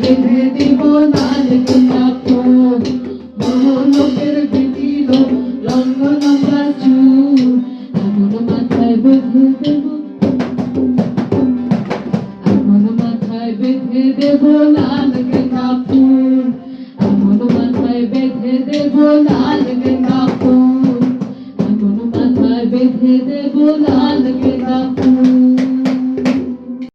বেঁধে দেব লাল গোলাপ ফুল বড় লোকের বেটিল লম্ব লম্বা চুল এমন মাথায় বেঁধে দেব এমন মাথায় বেঁধে দেব লাল গোলাপ ফুল এমন মাথায় বেঁধে দেব লাল